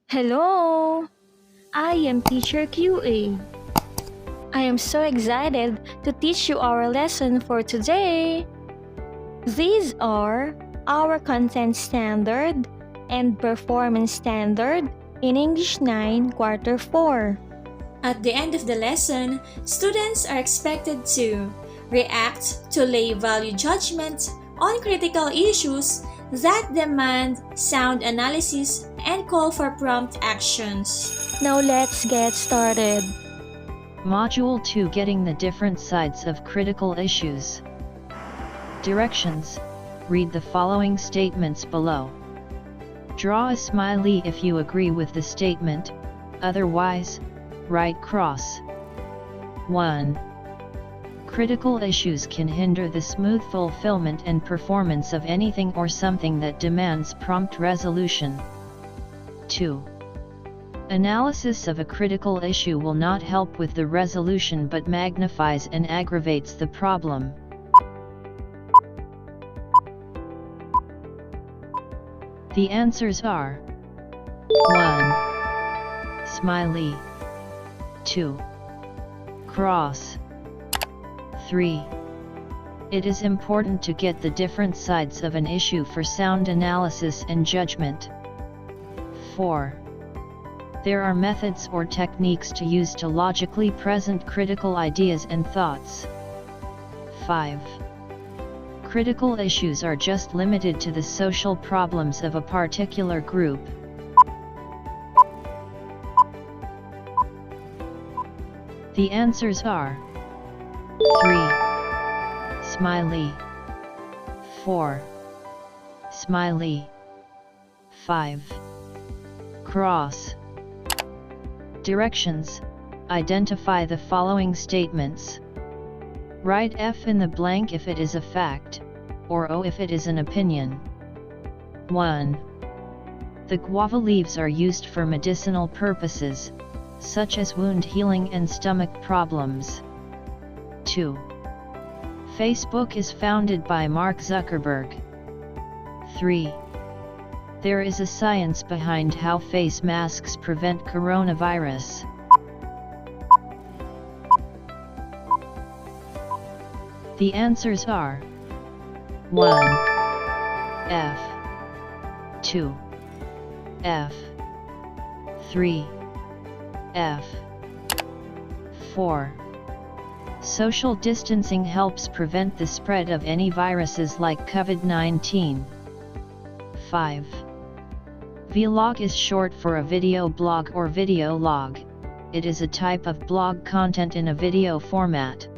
Hello, I am Teacher QA. I am so excited to teach you our lesson for today. These are our content standard and performance standard in English 9 Quarter 4. At the end of the lesson, students are expected to react to lay value judgment on critical issues that demand sound analysis and call for prompt actions. Now let's get started. Module 2, Getting the Different Sides of Critical Issues. Directions. Read the following statements below. Draw a smiley if you agree with the statement, otherwise, write cross. 1. Critical issues can hinder the smooth fulfillment and performance of anything or something that demands prompt resolution. 2. Analysis of a critical issue will not help with the resolution but magnifies and aggravates the problem. The answers are 1. Smiley, 2. Cross, 3. It is important to get the different sides of an issue for sound analysis and judgment. 4. There are methods or techniques to use to logically present critical ideas and thoughts. 5. Critical issues are just limited to the social problems of a particular group. The answers are 3. Smiley, 4. Smiley, 5. Cross. Directions. Identify the following statements. Write F in the blank if it is a fact, or O if it is an opinion. 1. The guava leaves are used for medicinal purposes, such as wound healing and stomach problems. 2. Facebook is founded by Mark Zuckerberg. 3. There is a science behind how face masks prevent coronavirus. The answers are 1. F, 2. F, 3. F, 4. Social distancing helps prevent the spread of any viruses like COVID-19. 5. Vlog is short for a video blog or video log. It is a type of blog content in a video format.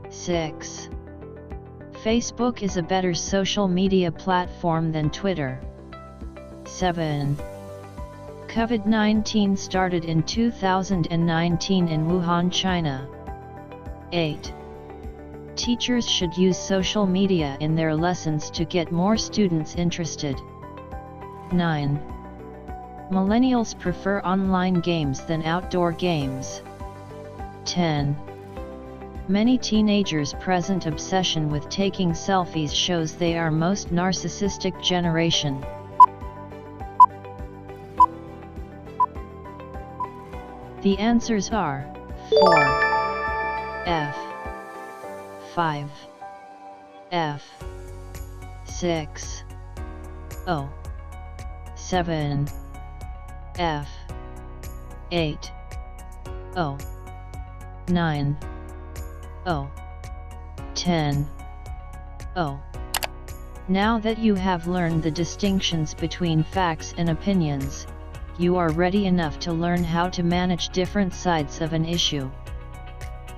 6. Facebook is a better social media platform than Twitter. 7. COVID-19 started in 2019 in Wuhan, China. 8. Teachers should use social media in their lessons to get more students interested. 9. Millennials prefer online games than outdoor games. 10. Many teenagers' present obsession with taking selfies shows they are most narcissistic generation. The answers are 4. F, 5. F, 6. O. 7. F, 8. O. 9. O. 10. O. Now that you have learned the distinctions between facts and opinions, you are ready enough to learn how to manage different sides of an issue.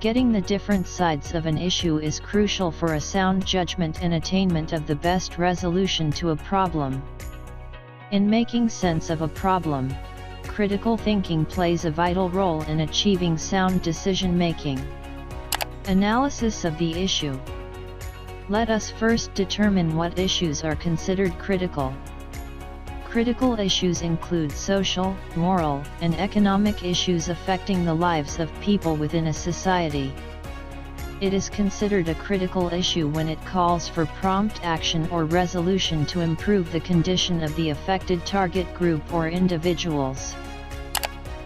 Getting the different sides of an issue is crucial for a sound judgment and attainment of the best resolution to a problem. In making sense of a problem, critical thinking plays a vital role in achieving sound decision-making. Analysis of the issue. Let us first determine what issues are considered critical. Critical issues include social, moral, and economic issues affecting the lives of people within a society. It is considered a critical issue when it calls for prompt action or resolution to improve the condition of the affected target group or individuals.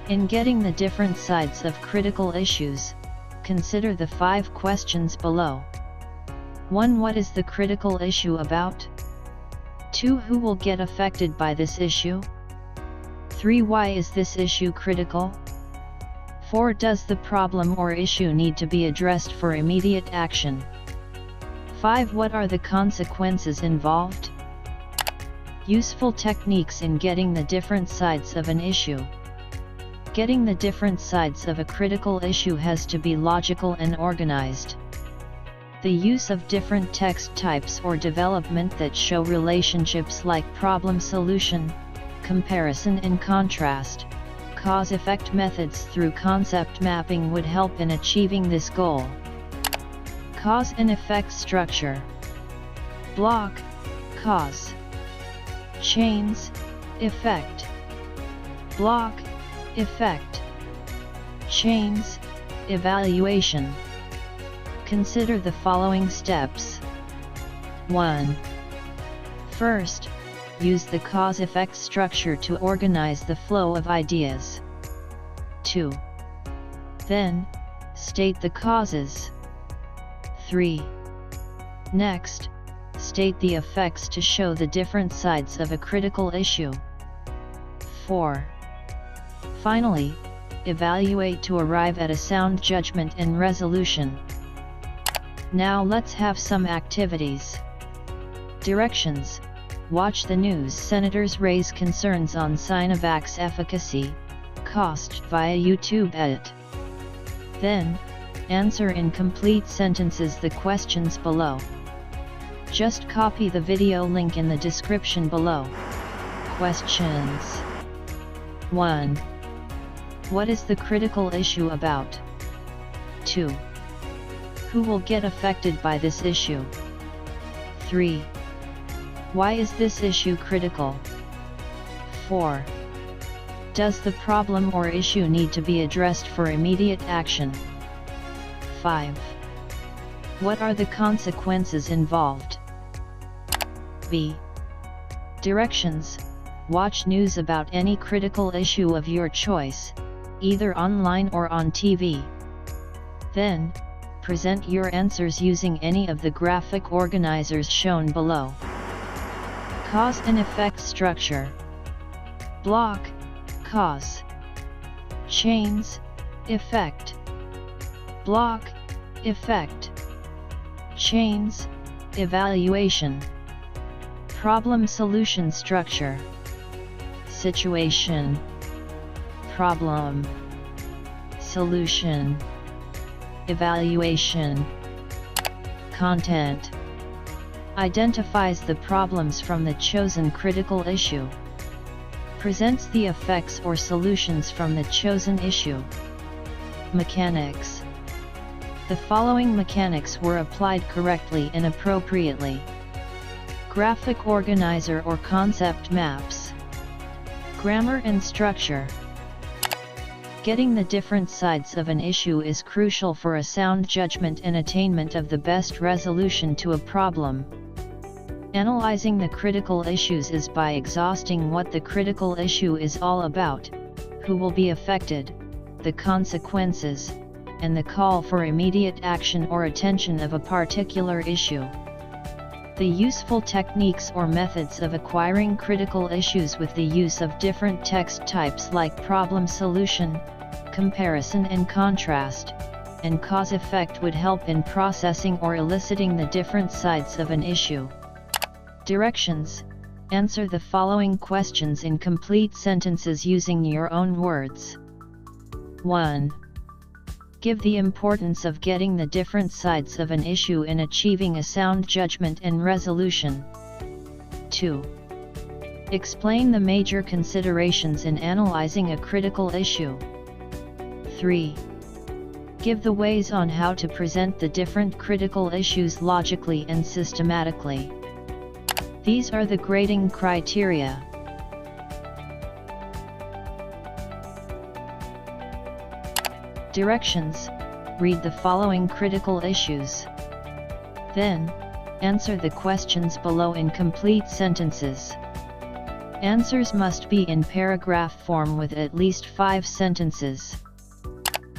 In getting the different sides of critical issues, consider the 5 questions below. 1. What is the critical issue about? 2. Who will get affected by this issue? 3. Why is this issue critical? 4. Does the problem or issue need to be addressed for immediate action? 5. What are the consequences involved? Useful techniques in getting the different sides of an issue. Getting the different sides of a critical issue has to be logical and organized. The use of different text types or development that show relationships like problem solution, comparison and contrast, cause-effect methods through concept mapping would help in achieving this goal. Cause and effect structure. Block, cause. Chains, effect. Block, effect. Chains, evaluation. Consider the following steps. 1. First, use the cause-effect structure to organize the flow of ideas. 2. Then, state the causes. 3. Next, state the effects to show the different sides of a critical issue. 4. Finally, evaluate to arrive at a sound judgment and resolution. Now let's have some activities. Directions. Watch the news. Senators raise concerns on Sinovac's efficacy, cost via YouTube edit. Then, answer in complete sentences the questions below. Just copy the video link in the description below. Questions. 1. What is the critical issue about? 2. Who will get affected by this issue? 3. Why is this issue critical? 4. Does the problem or issue need to be addressed for immediate action? 5. What are the consequences involved? B. Directions. Watch news about any critical issue of your choice, either online or on TV. Then, present your answers using any of the graphic organizers shown below. Cause and effect structure. Block, cause. Chains, effect. Block, effect. Chains, evaluation. Problem solution structure. Situation. Problem. Solution. Evaluation. Content. Identifies the problems from the chosen critical issue. Presents the effects or solutions from the chosen issue. Mechanics. The following mechanics were applied correctly and appropriately. Graphic organizer or concept maps. Grammar and structure. Getting the different sides of an issue is crucial for a sound judgment and attainment of the best resolution to a problem. Analyzing the critical issues is by exhausting what the critical issue is all about, who will be affected, the consequences, and the call for immediate action or attention of a particular issue. The useful techniques or methods of acquiring critical issues with the use of different text types like problem solution, comparison and contrast, and cause-effect would help in processing or eliciting the different sides of an issue. Directions. Answer the following questions in complete sentences using your own words. 1. Give the importance of getting the different sides of an issue in achieving a sound judgment and resolution. 2. Explain the major considerations in analyzing a critical issue. 3. Give the ways on how to present the different critical issues logically and systematically. These are the grading criteria. Directions. read the following critical issues. Then, answer the questions below in complete sentences. Answers must be in paragraph form with at least 5 sentences.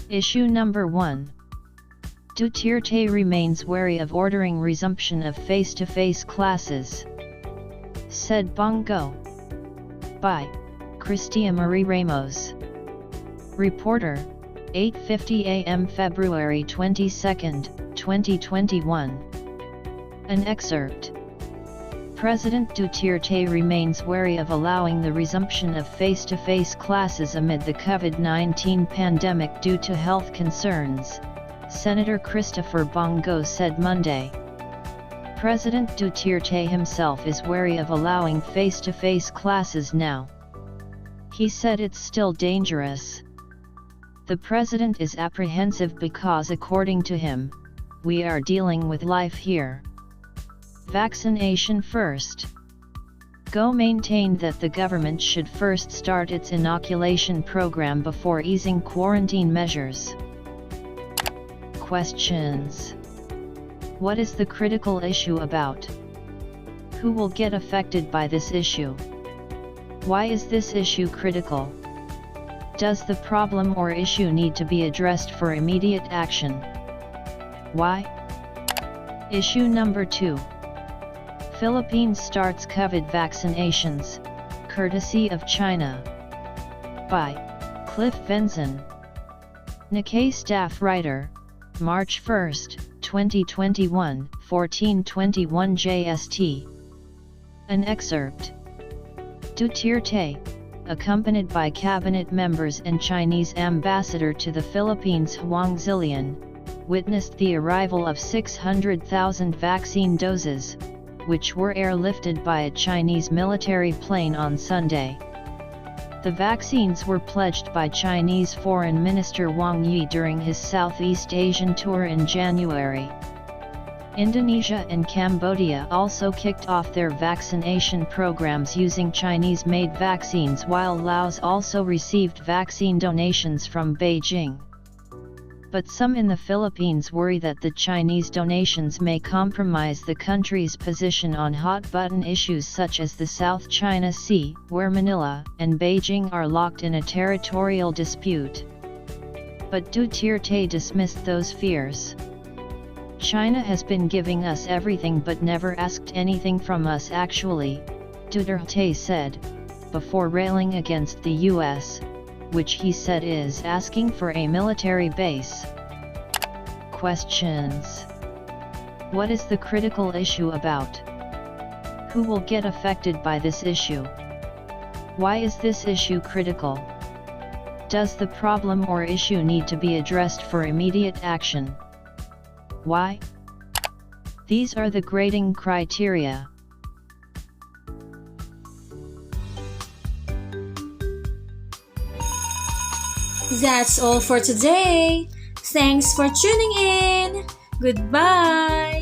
Issue number 1. Duterte remains wary of ordering resumption of face-to-face classes. Said Bongo. By Cristia Marie Ramos. Reporter, 8:50 a.m. February 22, 2021. An excerpt. President Duterte remains wary of allowing the resumption of face-to-face classes amid the COVID-19 pandemic due to health concerns, Senator Christopher Bongo said Monday. President Duterte himself is wary of allowing face-to-face classes now. He said it's still dangerous. The president is apprehensive because, according to him, we are dealing with life here. Vaccination first. Go maintained that the government should first start its inoculation program before easing quarantine measures. Questions. What is the critical issue about? Who will get affected by this issue? Why is this issue critical? Does the problem or issue need to be addressed for immediate action? Why? Issue number 2. Philippines starts COVID vaccinations, courtesy of China. By Cliff Venson. Nikkei staff writer, March 1, 2021, 14:21 JST. An excerpt. Duterte, accompanied by cabinet members and Chinese ambassador to the Philippines Huang Zilian, witnessed the arrival of 600,000 vaccine doses, which were airlifted by a Chinese military plane on Sunday. The vaccines were pledged by Chinese Foreign Minister Wang Yi during his Southeast Asian tour in January. Indonesia and Cambodia also kicked off their vaccination programs using Chinese-made vaccines, while Laos also received vaccine donations from Beijing. But some in the Philippines worry that the Chinese donations may compromise the country's position on hot-button issues such as the South China Sea, where Manila and Beijing are locked in a territorial dispute. But Duterte dismissed those fears. China has been giving us everything but never asked anything from us actually, Duterte said, before railing against the US, which he said is asking for a military base. Questions. What is the critical issue about? Who will get affected by this issue? Why is this issue critical? Does the problem or issue need to be addressed for immediate action? Why? These are the grading criteria. That's all for today. Thanks for tuning in. Goodbye.